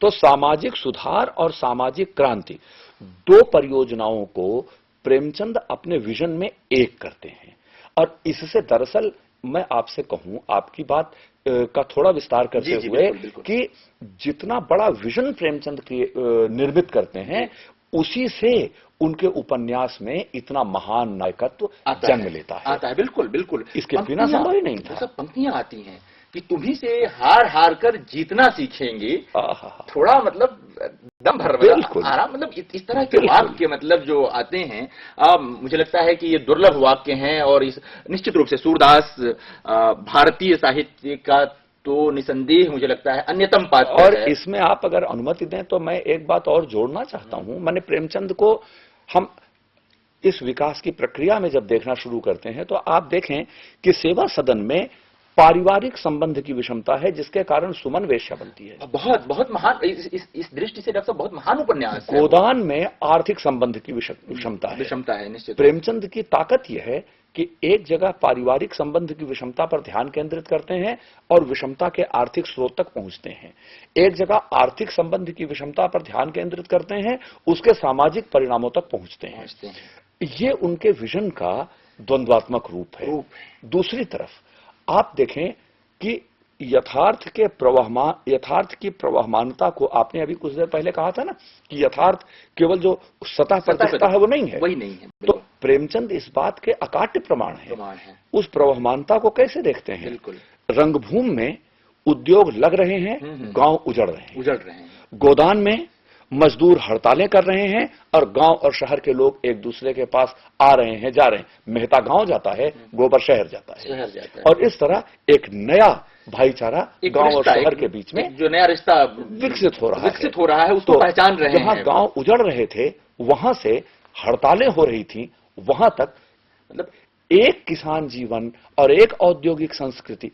तो सामाजिक सुधार और सामाजिक क्रांति दो परियोजनाओं को प्रेमचंद अपने विजन में एक करते हैं। और इससे दरअसल मैं आपसे कहूं, आपकी बात का थोड़ा विस्तार करते हुए कि जितना बड़ा विजन प्रेमचंद की निर्मित करते हैं उसी से उनके उपन्यास में इतना महान नायकत्व जन्म लेता है। आता है, बिल्कुल बिल्कुल। इसके बिना संभव ही नहीं था। सब पंक्तियां आती हैं कि तुम्ही से हार हार कर जीतना सीखेंगे, थोड़ा मतलब दम भर आराम, मतलब इस तरह के वाक्य मतलब जो आते हैं, मुझे लगता है कि ये दुर्लभ वाक्य हैं। और इस निश्चित रूप से सूरदास भारतीय साहित्य का तो निसंदेह मुझे लगता है अन्यतम पात्र और इसमें आप अगर अनुमति दें तो मैं एक बात और जोड़ना चाहता हूं। मैंने प्रेमचंद को हम इस विकास की प्रक्रिया में जब देखना शुरू करते हैं तो आप देखें कि सेवा सदन में पारिवारिक संबंध की विषमता है जिसके कारण सुमन वेश्या बनती है। बहुत बहुत महान, इस दृष्टि से डॉक्टर साहब बहुत महान उपन्यास है। गोदान में आर्थिक संबंध की विषमता है। निश्चित। प्रेमचंद की ताकत यह है कि एक जगह पारिवारिक संबंध की विषमता पर ध्यान केंद्रित करते हैं और विषमता के आर्थिक स्रोत तक पहुंचते हैं। एक जगह आर्थिक संबंध की विषमता पर ध्यान केंद्रित करते हैं, उसके सामाजिक परिणामों तक पहुंचते हैं। ये उनके विजन का द्वंद्वात्मक रूप है। दूसरी तरफ आप देखें कि यथार्थ की प्रवाहमानता को आपने अभी कुछ देर पहले कहा था ना कि यथार्थ केवल जो सतह पर दिखता है वो नहीं है, वही नहीं है। तो प्रेमचंद इस बात के अकाट्य प्रमाण है। उस प्रवाहमानता को कैसे देखते हैं? रंगभूमि में उद्योग लग रहे हैं, गांव उजड़ रहे हैं। गोदान में मजदूर हड़तालें कर रहे हैं और गांव और शहर के लोग एक दूसरे के पास आ रहे हैं, जा रहे हैं। मेहता गांव जाता है, गोबर शहर जाता है। और इस तरह एक नया भाईचारा गांव और शहर के बीच में जो नया रिश्ता विकसित हो रहा है उसको पहचान रहे हैं। जहां गांव उजड़ रहे थे वहां से हड़तालें हो रही थी, वहां तक मतलब एक किसान जीवन और एक औद्योगिक संस्कृति,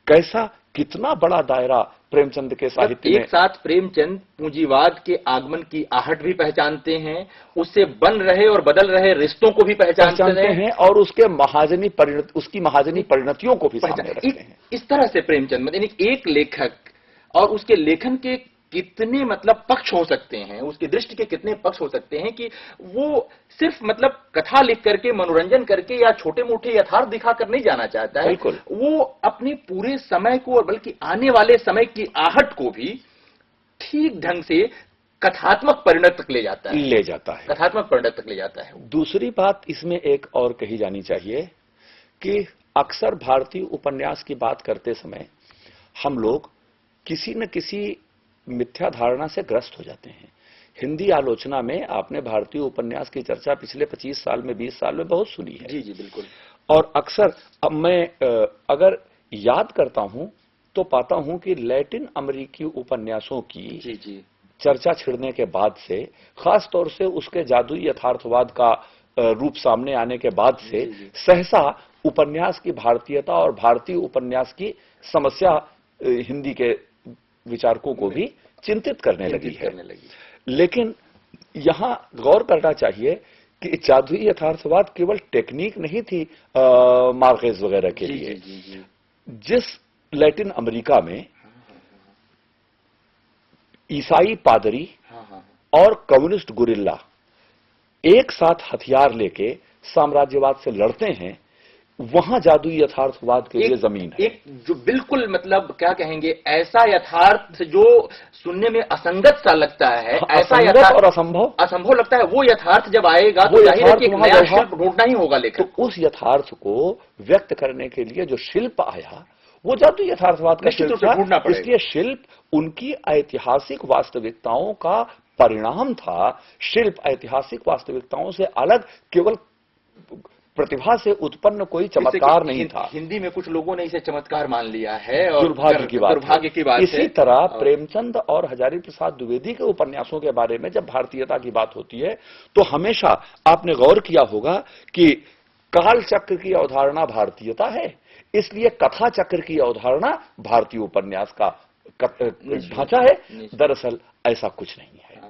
कैसा कितना बड़ा दायरा प्रेमचंद के साहित्य में। एक साथ प्रेमचंद पूंजीवाद के आगमन की आहट भी पहचानते हैं, उससे बन रहे और बदल रहे रिश्तों को भी पहचानते हैं और उसकी महाजनी परिणतियों को भी सामने रखते हैं। इस तरह से प्रेमचंद मतलब एक लेखक और उसके लेखन के कितने मतलब पक्ष हो सकते हैं, उसकी दृष्टि के कितने पक्ष हो सकते हैं कि वो सिर्फ मतलब कथा लिख करके मनोरंजन करके या छोटे मोटे यथार्थ दिखाकर नहीं जाना चाहता है। वो अपने पूरे समय को और बल्कि आने वाले समय की आहट को भी ठीक ढंग से कथात्मक परिणत तक ले जाता है। कथात्मक परिणत तक ले जाता है। दूसरी बात इसमें एक और कही जानी चाहिए कि अक्सर भारतीय उपन्यास की बात करते समय हम लोग किसी न किसी मिथ्या धारणा से ग्रस्त हो जाते हैं। हिंदी आलोचना में आपने भारतीय उपन्यास की चर्चा पिछले 25 साल में 20 साल में बहुत सुनी है। जी बिल्कुल। और अक्सर अब मैं अगर याद करता हूं तो पाता हूं कि लैटिन अमेरिकी उपन्यासों की चर्चा छिड़ने के बाद से, खास तौर से उसके जादुई यथार्थवाद का रूप सामने आने के बाद से सहसा उपन्यास की भारतीयता और भारतीय उपन्यास की समस्या हिंदी के विचारकों को भी चिंतित करने लगी है। लेकिन यहां गौर करना चाहिए कि जादुई यथार्थवाद केवल टेक्निक नहीं थी मार्केज वगैरह के लिए। जिस लैटिन अमेरिका में ईसाई पादरी और कम्युनिस्ट गुरिल्ला एक साथ हथियार लेके साम्राज्यवाद से लड़ते हैं, वहां जादुई यथार्थवाद के लिए जमीन है। एक जो बिल्कुल मतलब क्या कहेंगे, ऐसा यथार्थ जो सुनने में असंगत सा लगता है, ऐसा यथार्थ और असंभव लगता है, वो यथार्थ जब आएगा तो जाहिर है कि एक नया शिल्प ढूंढना ही होगा लेखक। तो उस यथार्थ को व्यक्त करने के लिए जो शिल्प आया वो जादू यथार्थवाद का शिल्प था। ढूंढना पड़ेगा। इसलिए शिल्प उनकी ऐतिहासिक वास्तविकताओं का परिणाम था। शिल्प ऐतिहासिक वास्तविकताओं से अलग केवल प्रतिभा से उत्पन्न कोई चमत्कार नहीं था। हिंदी में कुछ लोगों ने इसे चमत्कार मान लिया है और दुर्भाग्य की बात इसी तरह प्रेमचंद और हजारी प्रसाद द्विवेदी के उपन्यासों के बारे में जब भारतीयता की बात होती है तो हमेशा आपने गौर किया होगा कि काल चक्र की अवधारणा भारतीयता है, इसलिए कथा चक्र की अवधारणा भारतीय उपन्यास का ढांचा है। दरअसल ऐसा कुछ नहीं है।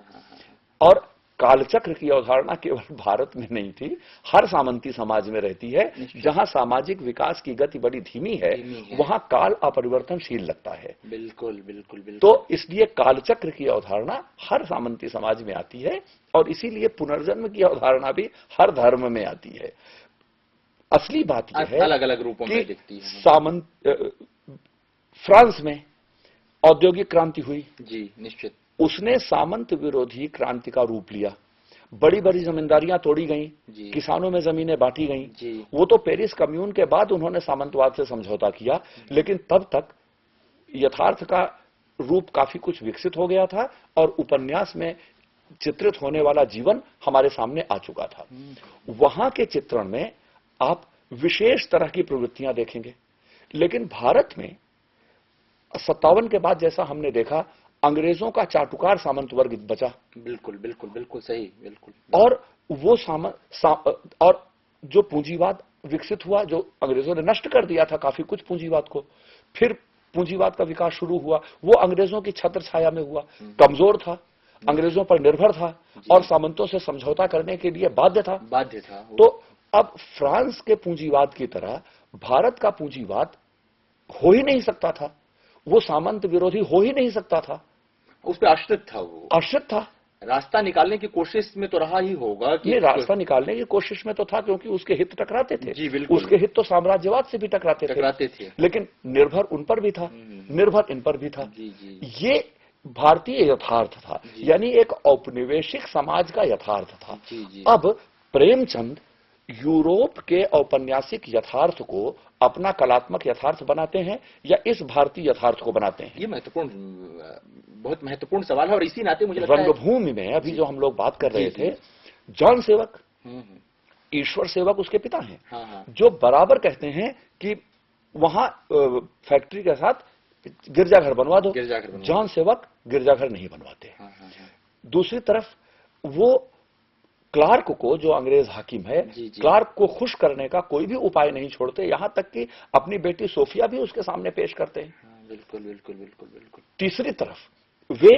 और कालचक्र की अवधारणा केवल भारत में नहीं थी, हर सामंती समाज में रहती है। जहां सामाजिक विकास की गति बड़ी धीमी है वहां काल अपरिवर्तनशील लगता है। बिल्कुल बिल्कुल बिल्कुल। तो इसलिए कालचक्र की अवधारणा हर सामंती समाज में आती है और इसीलिए पुनर्जन्म की अवधारणा भी हर धर्म में आती है। असली बात यह है अलग अलग रूपों में दिखती है। फ्रांस में औद्योगिक क्रांति हुई, जी निश्चित, उसने सामंत विरोधी क्रांति का रूप लिया। बड़ी बड़ी जमींदारियां तोड़ी गईं, किसानों में जमीनें बांटी गईं। वो तो पेरिस कम्यून के बाद उन्होंने सामंतवाद से समझौता किया, लेकिन तब तक यथार्थ का रूप काफी कुछ विकसित हो गया था और उपन्यास में चित्रित होने वाला जीवन हमारे सामने आ चुका था। वहां के चित्रण में आप विशेष तरह की प्रवृत्तियां देखेंगे, लेकिन भारत में 57 के बाद जैसा हमने देखा, अंग्रेजों का चाटुकार सामंत वर्ग बचा। बिल्कुल बिल्कुल बिल्कुल सही, बिल्कुल। और वो और जो पूंजीवाद विकसित हुआ, जो अंग्रेजों ने नष्ट कर दिया था काफी कुछ पूंजीवाद को, फिर पूंजीवाद का विकास शुरू हुआ। वो अंग्रेजों की छत्र छाया में हुआ, कमजोर था, अंग्रेजों पर निर्भर था और सामंतों से समझौता करने के लिए बाध्य था। तो अब फ्रांस के पूंजीवाद की तरह भारत का पूंजीवाद हो ही नहीं सकता था, वो सामंत विरोधी हो ही नहीं सकता था, उस पर आश्रित था। वो आश्रित था। रास्ता निकालने की कोशिश में तो रहा ही होगा कि रास्ता निकालने की कोशिश में तो था, क्योंकि उसके हित टकराते थे। जी बिल्कुल। उसके हित तो साम्राज्यवाद से भी टकराते थे, लेकिन निर्भर उन पर भी था, निर्भर इन पर भी था। ये भारतीय यथार्थ था, यानी एक औपनिवेशिक समाज का यथार्थ था। अब प्रेमचंद यूरोप के औपन्यासिक यथार्थ को अपना कलात्मक यथार्थ बनाते हैं या इस भारतीय यथार्थ को बनाते हैं? ये बहुत महत्वपूर्ण सवाल है। और इसी नाते मुझे लगता है रंगभूमि में अभी जो हम लोग बात कर रहे थे, जॉन सेवक, ईश्वर सेवक उसके पिता हैं, जो बराबर कहते हैं कि वहां फैक्ट्री के साथ गिरजाघर बनवा दो। जॉन सेवक गिरजाघर नहीं बनवाते। दूसरी तरफ वो क्लार्क को, जो अंग्रेज हाकिम है, क्लार्क को खुश करने का कोई भी उपाय नहीं छोड़ते, यहां तक कि अपनी बेटी सोफिया भी उसके सामने पेश करते हैं। बिल्कुल बिल्कुल बिल्कुल बिल्कुल। तीसरी तरफ वे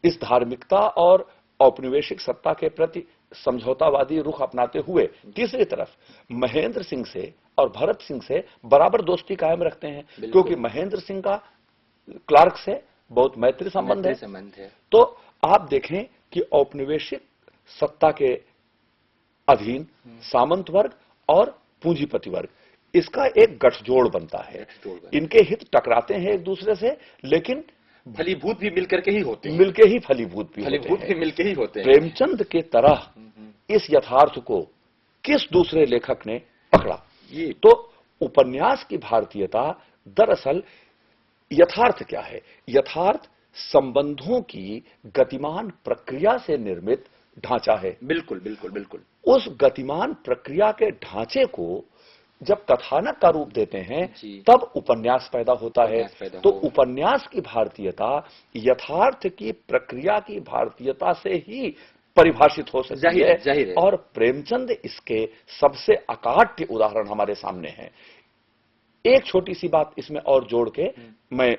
इस धार्मिकता और औपनिवेशिक सत्ता के प्रति समझौतावादी रुख अपनाते हुए तीसरी तरफ महेंद्र सिंह से और भरत सिंह से बराबर दोस्ती कायम रखते हैं, क्योंकि महेंद्र सिंह का क्लार्क से बहुत मैत्री संबंध है। तो आप देखें कि औपनिवेशिक सत्ता के अधीन सामंत वर्ग और पूंजीपति वर्ग, इसका एक गठजोड़ बनता है। इनके हित टकराते हैं एक दूसरे से, लेकिन फलीभूत भी मिलकर के ही होते हैं। मिलके ही फलीभूत भी मिलके ही होते हैं। प्रेमचंद के तरह इस यथार्थ को किस दूसरे लेखक ने पकड़ा? ये तो उपन्यास की भारतीयता दरअसल यथार्थ क्या है? यथार्थ संबंधों की गतिमान प्रक्रिया से निर्मित ढांचा है। बिल्कुल बिल्कुल बिल्कुल। उस गतिमान प्रक्रिया के ढांचे को जब कथानक का रूप देते हैं तब उपन्यास पैदा होता है। तो उपन्यास की भारतीयता यथार्थ की प्रक्रिया की भारतीयता से ही परिभाषित हो सकती है, और प्रेमचंद इसके सबसे अकाट्य उदाहरण हमारे सामने हैं। एक छोटी सी बात इसमें और जोड़ के मैं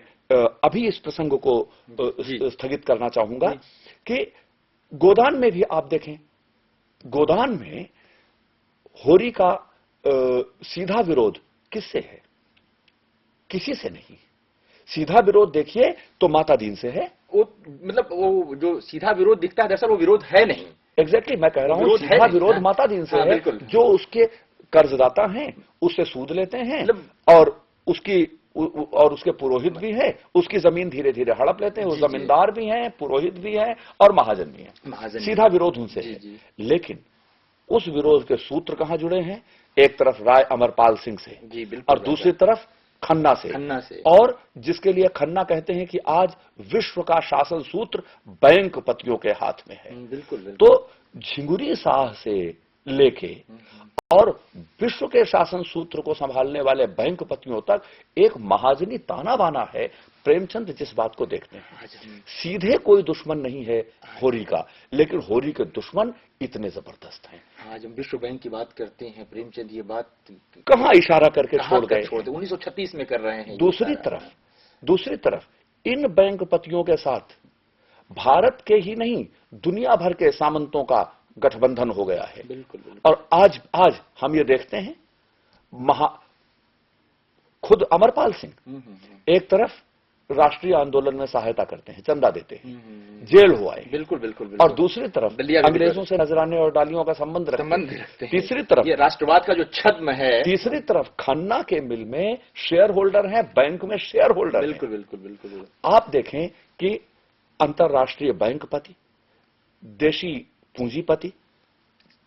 अभी इस प्रसंग को स्थगित करना चाहूंगा कि गोदान में भी आप देखें, गोदान में होरी का सीधा विरोध किससे है? किसी से नहीं। सीधा विरोध देखिए तो माता दीन से है। मतलब वो जो सीधा विरोध दिखता है, दरअसल वो विरोध है नहीं। एग्जैक्टली मैं कह रहा हूं, सीधा विरोध माता दीन से है, जो उसके कर्जदाता हैं उससे सूद लेते हैं और उसके पुरोहित भी हैं, उसकी जमीन धीरे धीरे हड़प लेते हैं। वो जमींदार भी हैं, पुरोहित भी हैं और महाजन भी हैं। सीधा विरोध उनसे है। लेकिन उस विरोध के सूत्र कहां जुड़े हैं? एक तरफ राय अमरपाल सिंह से और दूसरी तरफ खन्ना से और जिसके लिए खन्ना कहते हैं कि आज विश्व का शासन सूत्र बैंकपतियों के हाथ में है। बिल्कुल, बिल्कुल। तो झिंगुरी साह से लेके और विश्व के शासन सूत्र को संभालने वाले बैंकपतियों तक एक महाजनी ताना बाना है। प्रेमचंद जिस बात को देखते हैं, सीधे कोई दुश्मन नहीं है होरी का, लेकिन होरी के दुश्मन इतने जबरदस्त हैं। आज हम विश्व बैंक की बात करते हैं, प्रेमचंद ये बात कहां इशारा करके छोड़ गए? 1936 में कर रहे हैं। दूसरी तरफ इन बैंकपतियों के साथ भारत के ही नहीं दुनिया भर के सामंतों का गठबंधन हो गया है। बिल्कुल, बिल्कुल। और आज हम ये देखते हैं, खुद अमरपाल सिंह एक तरफ राष्ट्रीय आंदोलन में सहायता करते हैं, चंदा देते हैं, जेल हुआ है। बिल्कुल, बिल्कुल। और दूसरी तरफ अंग्रेजों से नजराने और डालियों का संबंध रखते हैं। तीसरी तरफ ये राष्ट्रवाद का जो छद्म है। तीसरी तरफ खन्ना के मिल में शेयर होल्डर हैं, बैंक में शेयर होल्डर हैं। बिल्कुल, बिल्कुल, बिल्कुल। आप देखें कि अंतरराष्ट्रीय बैंकपति, देशी पूंजीपति,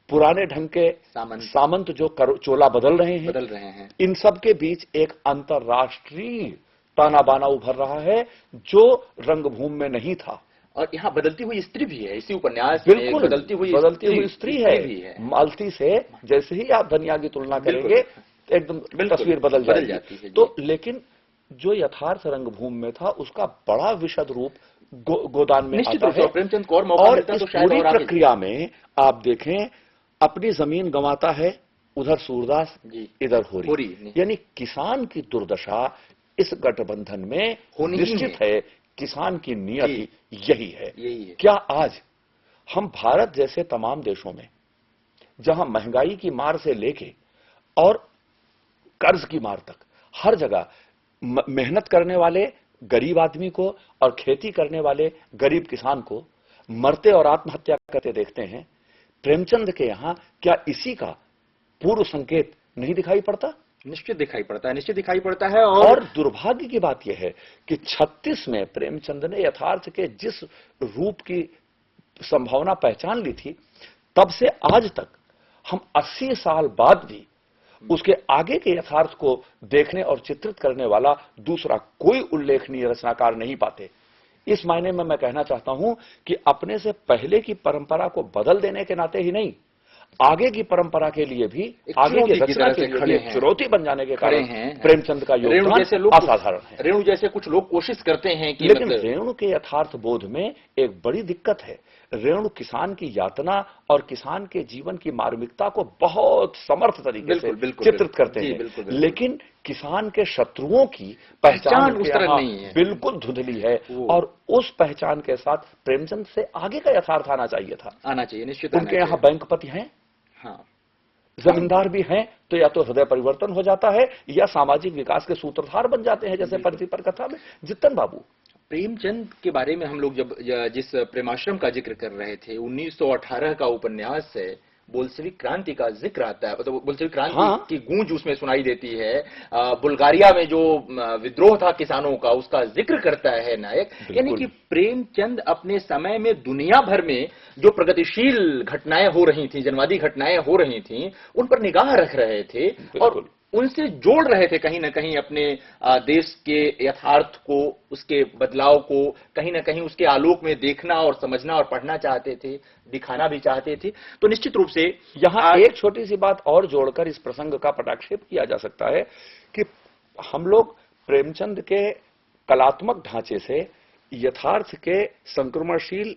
पुराने ढंग के सामंत जो चोला बदल रहे हैं, इन सब के बीच एक अंतरराष्ट्रीय ताना बाना उभर रहा है जो रंगभूमि में नहीं था। और यहाँ बदलती हुई स्त्री भी है इसी उपन्यास में। बिल्कुल, बदलती हुई स्त्री है। मालती से जैसे ही आप धनिया की तुलना करेंगे एकदम तस्वीर बदल जाती है। तो लेकिन जो यथार्थ रंगभूमि में था उसका बड़ा विशद रूप गोदान में आता है। प्रेमचंद को और मौका मिलता तो शायद पूरी प्रक्रिया में आप देखें, अपनी जमीन गंवाता है उधर सूरदास, इधर होरी, यानी किसान की दुर्दशा इस गठबंधन में निश्चित है। किसान की नियति यही है। क्या आज हम भारत जैसे तमाम देशों में, जहां महंगाई की मार से लेके और कर्ज की मार तक हर जगह मेहनत करने वाले गरीब आदमी को और खेती करने वाले गरीब किसान को मरते और आत्महत्या करते देखते हैं, प्रेमचंद के यहां क्या इसी का पूर्व संकेत नहीं दिखाई पड़ता? निश्चित दिखाई पड़ता है। और दुर्भाग्य की बात यह है कि 36 में प्रेमचंद ने यथार्थ के जिस रूप की संभावना पहचान ली थी, तब से आज तक हम 80 साल बाद भी उसके आगे के यथार्थ को देखने और चित्रित करने वाला दूसरा कोई उल्लेखनीय रचनाकार नहीं पाते। इस मायने में मैं कहना चाहता हूं कि अपने से पहले की परंपरा को बदल देने के नाते ही नहीं, आगे की परंपरा के लिए भी, आगे की रचना के लिए चुनौती बन जाने के कारण प्रेमचंद का योगदान असाधारण है। रेणु जैसे कुछ लोग कोशिश करते हैं कि लेकिन रेणु के यथार्थ बोध में एक बड़ी दिक्कत है। रेणु किसान की यातना और किसान के जीवन की मार्मिकता को बहुत समर्थ तरीके से चित्रित करते हैं, लेकिन किसान के शत्रुओं की पहचान उस तरह नहीं है, बिल्कुल धुंधली है। और उस पहचान के साथ प्रेमचंद से आगे का यथार्थ आना चाहिए, निश्चित। उनके यहाँ बैंकपति हैं, हाँ, जमींदार भी हैं, तो या तो हृदय परिवर्तन हो जाता है या सामाजिक विकास के सूत्रधार बन जाते हैं, जैसे परती पर कथा में जितन बाबू। प्रेमचंद के बारे में हम लोग जब जिस प्रेमाश्रम का जिक्र कर रहे थे, 1918 का उपन्यास है, बोल्शेविक क्रांति का जिक्र आता है, तो बोल्शेविक क्रांति की गूंज उसमें सुनाई देती है। बुल्गारिया में जो विद्रोह था किसानों का, उसका जिक्र करता है नायक। यानी कि प्रेमचंद अपने समय में दुनिया भर में जो प्रगतिशील घटनाएं हो रही थी, जनवादी घटनाएं हो रही थी, उन पर निगाह रख रहे थे और उनसे जोड़ रहे थे कहीं ना कहीं अपने देश के यथार्थ को, उसके बदलाव को कहीं ना कहीं उसके आलोक में देखना और समझना और पढ़ना चाहते थे, दिखाना भी चाहते थे। तो निश्चित रूप से यहां एक छोटी सी बात और जोड़कर इस प्रसंग का पटाक्षेप किया जा सकता है कि हम लोग प्रेमचंद के कलात्मक ढांचे से यथार्थ के संक्रमणशील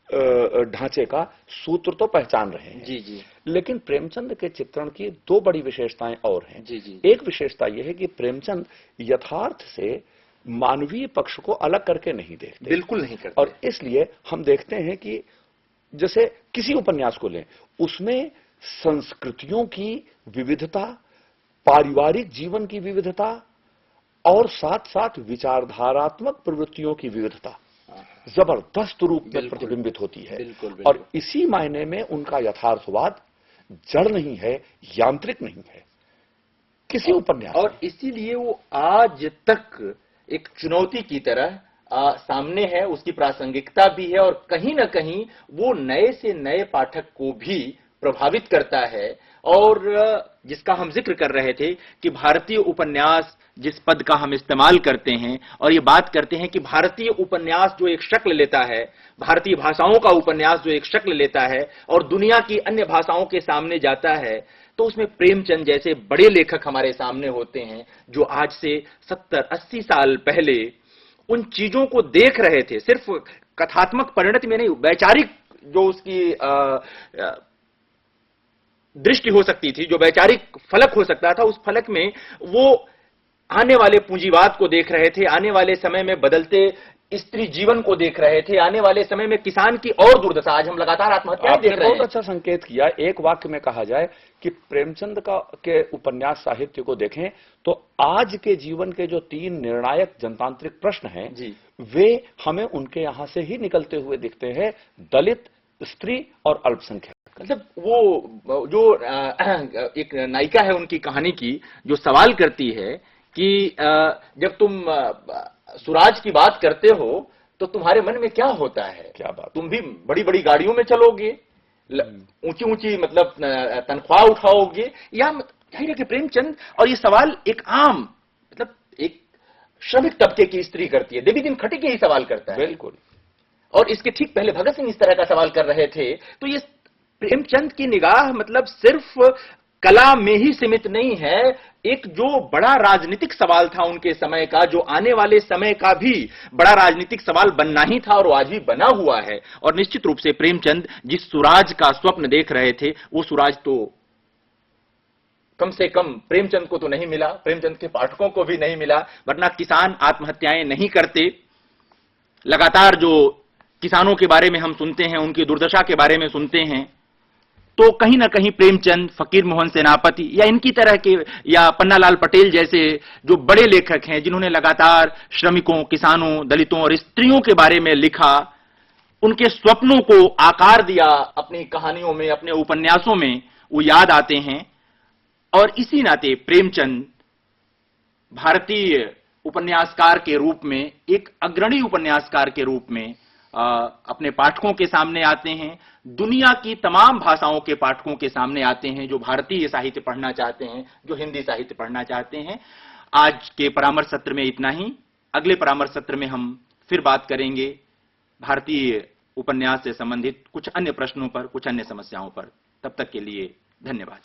ढांचे का सूत्र तो पहचान रहे हैं, जी, लेकिन प्रेमचंद के चित्रण की दो बड़ी विशेषताएं और हैं। जी। एक विशेषता यह है कि प्रेमचंद यथार्थ से मानवीय पक्ष को अलग करके नहीं देखते, बिल्कुल नहीं करते। और इसलिए हम देखते हैं कि जैसे किसी उपन्यास को लें, उसमें संस्कृतियों की विविधता, पारिवारिक जीवन की विविधता और साथ साथ विचारधारात्मक प्रवृत्तियों की विविधता जबरदस्त रूप में प्रतिबिंबित होती है। और इसी मायने में उनका यथार्थवाद जड़ नहीं है, यांत्रिक नहीं है किसी उपन्यास। और इसीलिए वो आज तक एक चुनौती की तरह सामने है, उसकी प्रासंगिकता भी है और कहीं ना कहीं वो नए से नए पाठक को भी प्रभावित करता है। और जिसका हम जिक्र कर रहे थे कि भारतीय उपन्यास जिस पद का हम इस्तेमाल करते हैं और ये बात करते हैं कि भारतीय उपन्यास जो एक शक्ल लेता है, भारतीय भाषाओं का उपन्यास जो एक शक्ल लेता है और दुनिया की अन्य भाषाओं के सामने जाता है, तो उसमें प्रेमचंद जैसे बड़े लेखक हमारे सामने होते हैं जो आज से 70-80 साल पहले उन चीजों को देख रहे थे। सिर्फ कथात्मक परिणति में नहीं, वैचारिक जो उसकी दृष्टि हो सकती थी, जो वैचारिक फलक हो सकता था, उस फलक में वो आने वाले पूंजीवाद को देख रहे थे, आने वाले समय में बदलते स्त्री जीवन को देख रहे थे, आने वाले समय में किसान की और दुर्दशा। आज हम लगातार आत्महत्या देख रहे हैं। बहुत अच्छा संकेत किया। एक वाक्य में कहा जाए कि प्रेमचंद के उपन्यास साहित्य को देखें तो आज के जीवन के जो 3 निर्णायक जनतांत्रिक प्रश्न हैं वे हमें उनके यहां से ही निकलते हुए दिखते हैं, दलित, स्त्री और अल्पसंख्यक। मतलब वो जो एक नायिका है उनकी कहानी की, जो सवाल करती है कि जब तुम सुराज की बात करते हो तो तुम्हारे मन में क्या होता है, क्या बात, तुम भी बड़ी बड़ी गाड़ियों में चलोगे, ऊंची ऊंची मतलब तनख्वाह उठाओगे, या जाहिर है कि प्रेमचंद, और ये सवाल एक आम मतलब एक श्रमिक तबके की स्त्री करती है, देवी दिन खटी के ही सवाल करता है। बिल्कुल। और इसके ठीक पहले भगत सिंह इस तरह का सवाल कर रहे थे। तो ये प्रेमचंद की निगाह मतलब सिर्फ कला में ही सीमित नहीं है, एक जो बड़ा राजनीतिक सवाल था उनके समय का, जो आने वाले समय का भी बड़ा राजनीतिक सवाल बनना ही था और वो आज भी बना हुआ है। और निश्चित रूप से प्रेमचंद जिस सुराज का स्वप्न देख रहे थे, वो सुराज तो कम से कम प्रेमचंद को तो नहीं मिला, प्रेमचंद के पाठकों को भी नहीं मिला, वरना किसान आत्महत्याएं नहीं करते। लगातार जो किसानों के बारे में हम सुनते हैं, उनकी दुर्दशा के बारे में सुनते हैं, तो कहीं ना कहीं प्रेमचंद, फकीर मोहन सेनापति या इनकी तरह के, या पन्नालाल पटेल जैसे जो बड़े लेखक हैं जिन्होंने लगातार श्रमिकों, किसानों, दलितों और स्त्रियों के बारे में लिखा, उनके स्वप्नों को आकार दिया अपनी कहानियों में, अपने उपन्यासों में, वो याद आते हैं। और इसी नाते प्रेमचंद भारतीय उपन्यासकार के रूप में, एक अग्रणी उपन्यासकार के रूप में अपने पाठकों के सामने आते हैं, दुनिया की तमाम भाषाओं के पाठकों के सामने आते हैं जो भारतीय साहित्य पढ़ना चाहते हैं, जो हिंदी साहित्य पढ़ना चाहते हैं। आज के परामर्श सत्र में इतना ही। अगले परामर्श सत्र में हम फिर बात करेंगे भारतीय उपन्यास से संबंधित कुछ अन्य प्रश्नों पर, कुछ अन्य समस्याओं पर। तब तक के लिए धन्यवाद।